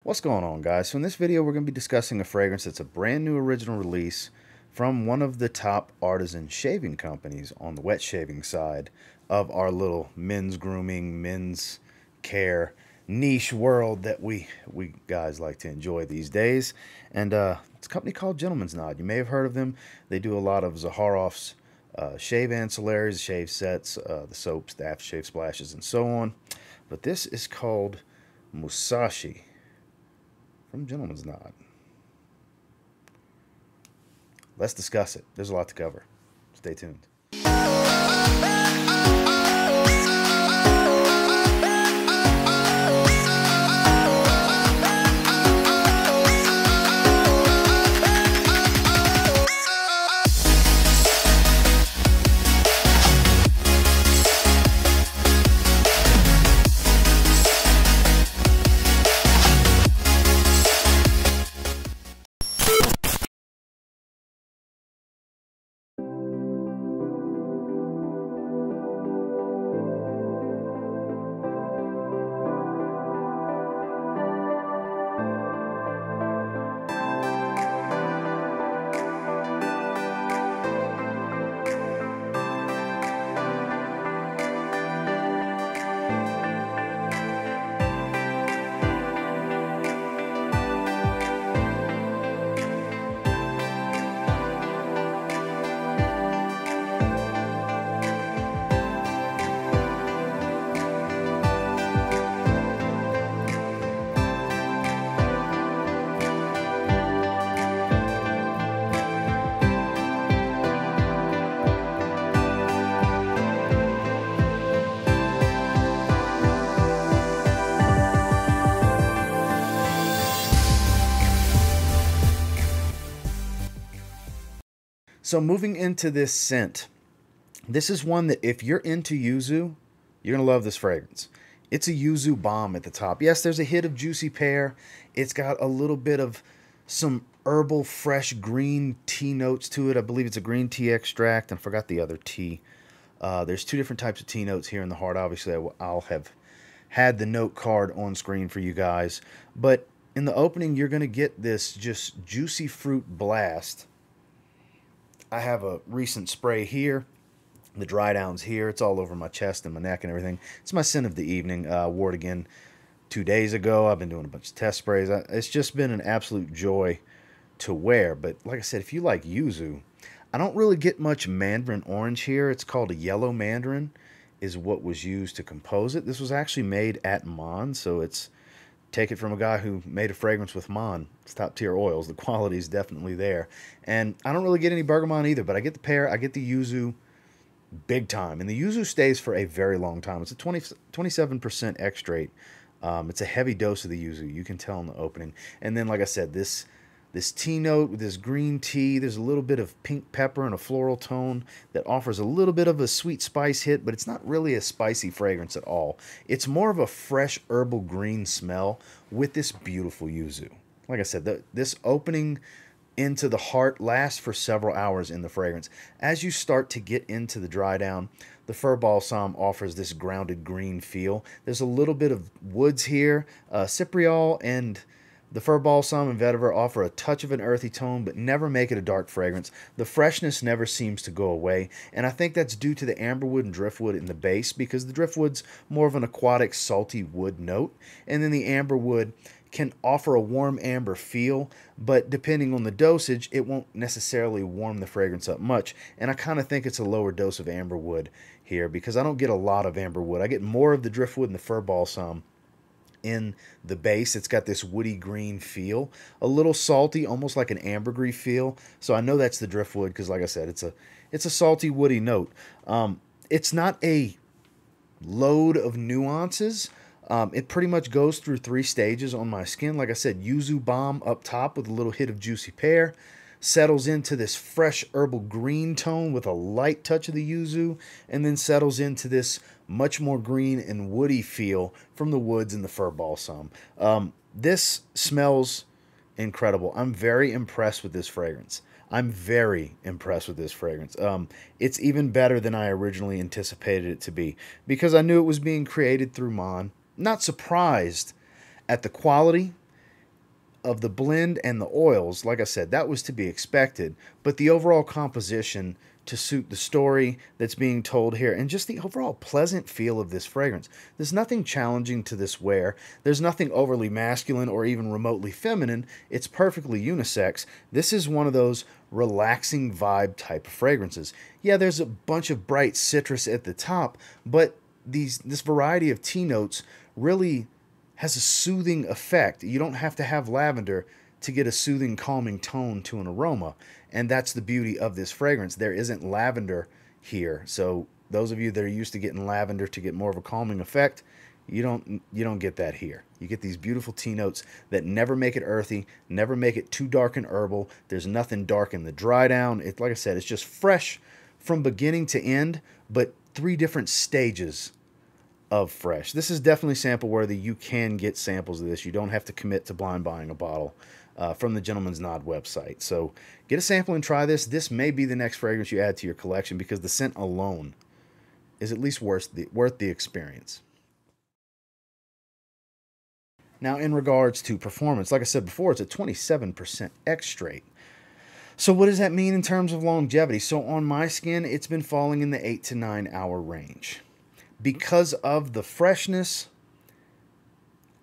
What's going on, guys? So in this video we're going to be discussing a fragrance that's a brand new original release from one of the top artisan shaving companies on the wet shaving side of our little men's grooming, men's care niche world that we guys like to enjoy these days. And it's a company called Gentleman's Nod. You may have heard of them. They do a lot of Zaharoff's shave ancillaries, shave sets, the soaps, the aftershave splashes, and so on. But this is called Musashi from Gentleman's Nod. Let's discuss it. There's a lot to cover. Stay tuned. So moving into this scent, this is one that if you're into Yuzu, you're going to love this fragrance. It's a Yuzu bomb at the top. Yes, there's a hit of juicy pear. It's got a little bit of some herbal, fresh green tea notes to it. I believe it's a green tea extract, and I forgot the other tea. There's two different types of tea notes here in the heart. Obviously, I'll have had the note card on screen for you guys. But in the opening, you're going to get this just juicy fruit blast. I have a recent spray here. The dry down's here. It's all over my chest and my neck and everything. It's my scent of the evening. Wore it again 2 days ago. I've been doing a bunch of test sprays. It's just been an absolute joy to wear. But like I said, if you like Yuzu, I don't really get much mandarin orange here. It's called a yellow mandarin is what was used to compose it. This was actually made at MY, so it's take it from a guy who made a fragrance with MY. It's top tier oils. The quality is definitely there. And I don't really get any bergamot either, but I get the pear, I get the Yuzu big time. And the Yuzu stays for a very long time. It's a 27% extrate. It's a heavy dose of the Yuzu. You can tell in the opening. And then, like I said, this tea note with this green tea, there's a little bit of pink pepper and a floral tone that offers a little bit of a sweet spice hit, but it's not really a spicy fragrance at all. It's more of a fresh herbal green smell with this beautiful Yuzu. Like I said, this opening into the heart lasts for several hours in the fragrance. As you start to get into the dry down, the fir balsam offers this grounded green feel. There's a little bit of woods here, cypriol and the fir balsam and vetiver offer a touch of an earthy tone, but never make it a dark fragrance. The freshness never seems to go away, and I think that's due to the amberwood and driftwood in the base, because the driftwood's more of an aquatic, salty wood note, and then the amberwood can offer a warm amber feel, but depending on the dosage, it won't necessarily warm the fragrance up much, and I kind of think it's a lower dose of amberwood here, because I don't get a lot of amberwood. I get more of the driftwood and the fir balsam in the base. It's got this woody green feel, a little salty, almost like an ambergris feel. So I know that's the driftwood because, like I said, it's a salty, woody note. It's not a load of nuances. It pretty much goes through 3 stages on my skin. Like I said, Yuzu bomb up top with a little hit of juicy pear. Settles into this fresh herbal green tone with a light touch of the Yuzu, and then settles into this much more green and woody feel from the woods and the fir balsam. This smells incredible. I'm very impressed with this fragrance. I'm very impressed with this fragrance. It's even better than I originally anticipated it to be, because I knew it was being created through MY. Not surprised at the quality of the blend and the oils, like I said, that was to be expected, but the overall composition to suit the story that's being told here and just the overall pleasant feel of this fragrance. There's nothing challenging to this wear. There's nothing overly masculine or even remotely feminine. It's perfectly unisex. This is one of those relaxing vibe type of fragrances. Yeah, there's a bunch of bright citrus at the top, but this variety of tea notes really has a soothing effect. You don't have to have lavender to get a soothing, calming tone to an aroma. And that's the beauty of this fragrance. There isn't lavender here. So those of you that are used to getting lavender to get more of a calming effect, you don't get that here. You get these beautiful tea notes that never make it earthy, never make it too dark and herbal. There's nothing dark in the dry down. It, like I said, it's just fresh from beginning to end, but 3 different stages of fresh. This is definitely sample worthy. You can get samples of this. You don't have to commit to blind buying a bottle from the Gentleman's Nod website. So get a sample and try this. This may be the next fragrance you add to your collection because the scent alone is at least worth the experience. Now, in regards to performance, like I said before, it's a 27% extrait. So what does that mean in terms of longevity? So on my skin, it's been falling in the 8 to 9 hour range. Because of the freshness,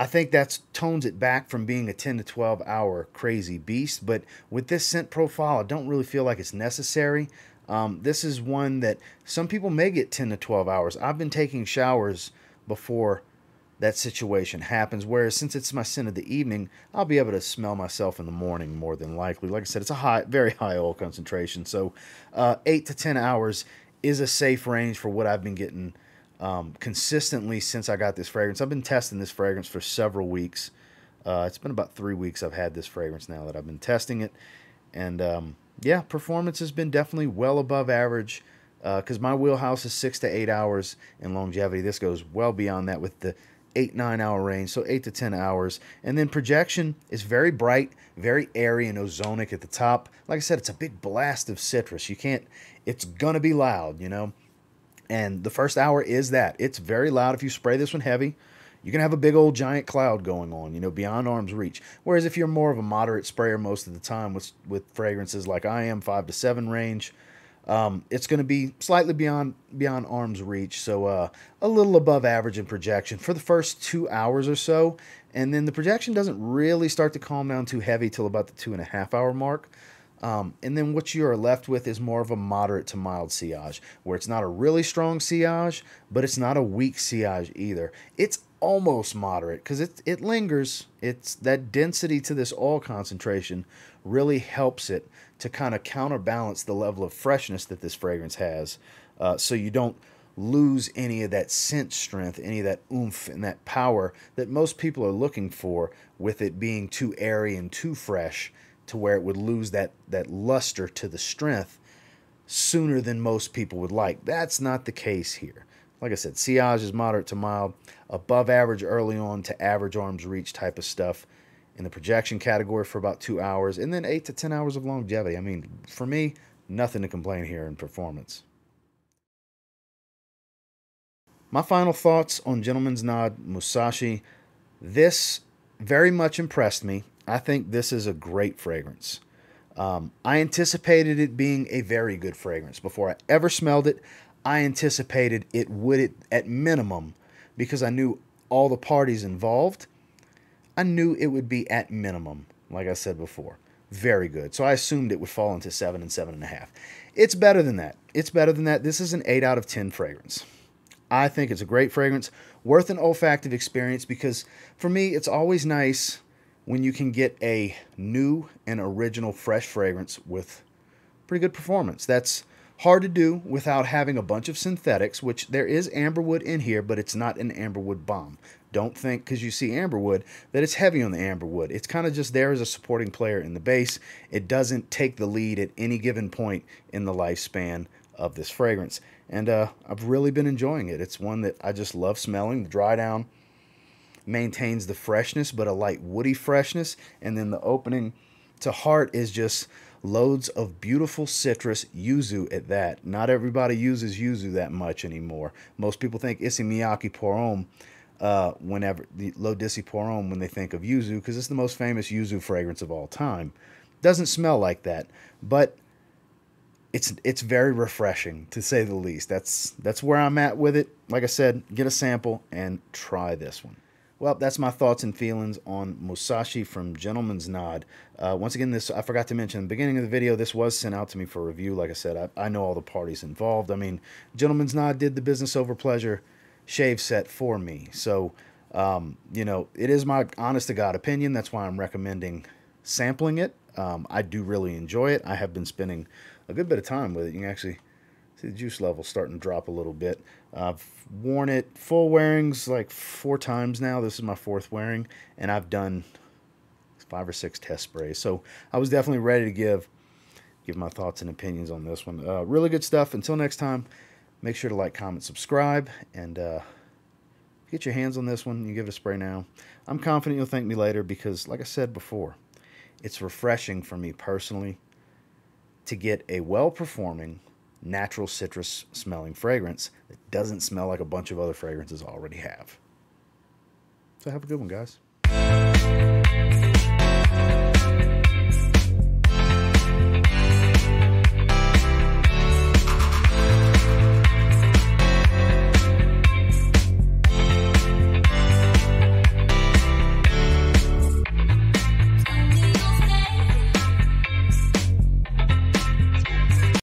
I think that tones it back from being a 10 to 12 hour crazy beast. But with this scent profile, I don't really feel like it's necessary. This is one that some people may get 10 to 12 hours. I've been taking showers before that situation happens, whereas since it's my scent of the evening, I'll be able to smell myself in the morning more than likely. Like I said, it's a very high oil concentration. So 8 to 10 hours is a safe range for what I've been getting consistently since I got this fragrance. I've been testing this fragrance for several weeks. It's been about 3 weeks I've had this fragrance now that I've been testing it. And yeah, performance has been definitely well above average because my wheelhouse is 6 to 8 hours in longevity. This goes well beyond that with the 8-9 hour range, so 8 to 10 hours. And then projection is very bright, very airy and ozonic at the top. Like I said, it's a big blast of citrus. It's gonna be loud, you know. And the first hour is that. It's very loud. If you spray this one heavy, you can have a big old giant cloud going on, you know, beyond arm's reach. Whereas if you're more of a moderate sprayer most of the time with fragrances like I am, 5 to 7 range, it's going to be slightly beyond arm's reach. So a little above average in projection for the first 2 hours or so. And then the projection doesn't really start to calm down too heavy till about the 2.5 hour mark. And then what you are left with is more of a moderate to mild sillage, where it's not a really strong sillage, but it's not a weak sillage either. It's almost moderate because it lingers. It's that density to this oil concentration really helps it to kind of counterbalance the level of freshness that this fragrance has, so you don't lose any of that scent strength, any of that oomph and that power that most people are looking for with it being too airy and too fresh, to where it would lose that luster to the strength sooner than most people would like. That's not the case here. Like I said, sillage is moderate to mild, above average early on to average arm's reach type of stuff in the projection category for about 2 hours, and then 8 to 10 hours of longevity. I mean, for me, nothing to complain here in performance. My final thoughts on Gentleman's Nod Musashi. This very much impressed me. I think this is a great fragrance. I anticipated it being a very good fragrance. Before I ever smelled it, I anticipated it would, at minimum, because I knew all the parties involved, I knew it would be at minimum, like I said before. Very good. So I assumed it would fall into 7 and 7.5. It's better than that. It's better than that. This is an 8 out of 10 fragrance. I think it's a great fragrance, worth an olfactive experience, because for me, it's always nice when you can get a new and original fresh fragrance with pretty good performance. That's hard to do without having a bunch of synthetics, which there is amberwood in here, but it's not an amberwood bomb. Don't think because you see amberwood that it's heavy on the amberwood. It's kind of just there as a supporting player in the base. It doesn't take the lead at any given point in the lifespan of this fragrance. And I've really been enjoying it. It's one that I just love smelling. The dry down maintains the freshness, but a light woody freshness. And then the opening to heart is just loads of beautiful citrus, yuzu at that. Not everybody uses yuzu that much anymore. Most people think Issey Miyake pour homme whenever the L'Eau-d'Issy-Pour-Homme when they think of Yuzu, because it's the most famous Yuzu fragrance of all time. Doesn't smell like that, but it's very refreshing, to say the least. That's where I'm at with it. Like I said, get a sample and try this one. Well, that's my thoughts and feelings on Musashi from Gentleman's Nod. Once again, this, I forgot to mention in the beginning of the video, this was sent out to me for review. Like I said, I know all the parties involved. I mean, Gentleman's Nod did the Business Over Pleasure shave set for me. So, you know, it is my honest-to-God opinion. That's why I'm recommending sampling it. I do really enjoy it. I have been spending a good bit of time with it. You can actually see the juice level starting to drop a little bit. I've worn it full wearings like 4 times now. This is my 4th wearing, and I've done 5 or 6 test sprays. So I was definitely ready to give my thoughts and opinions on this one. Really good stuff. Until next time, make sure to like, comment, subscribe, and get your hands on this one. You give it a spray now. I'm confident you'll thank me later because, like I said before, it's refreshing for me personally to get a well-performing, natural citrus smelling fragrance that doesn't smell like a bunch of other fragrances already have. So have a good one, guys.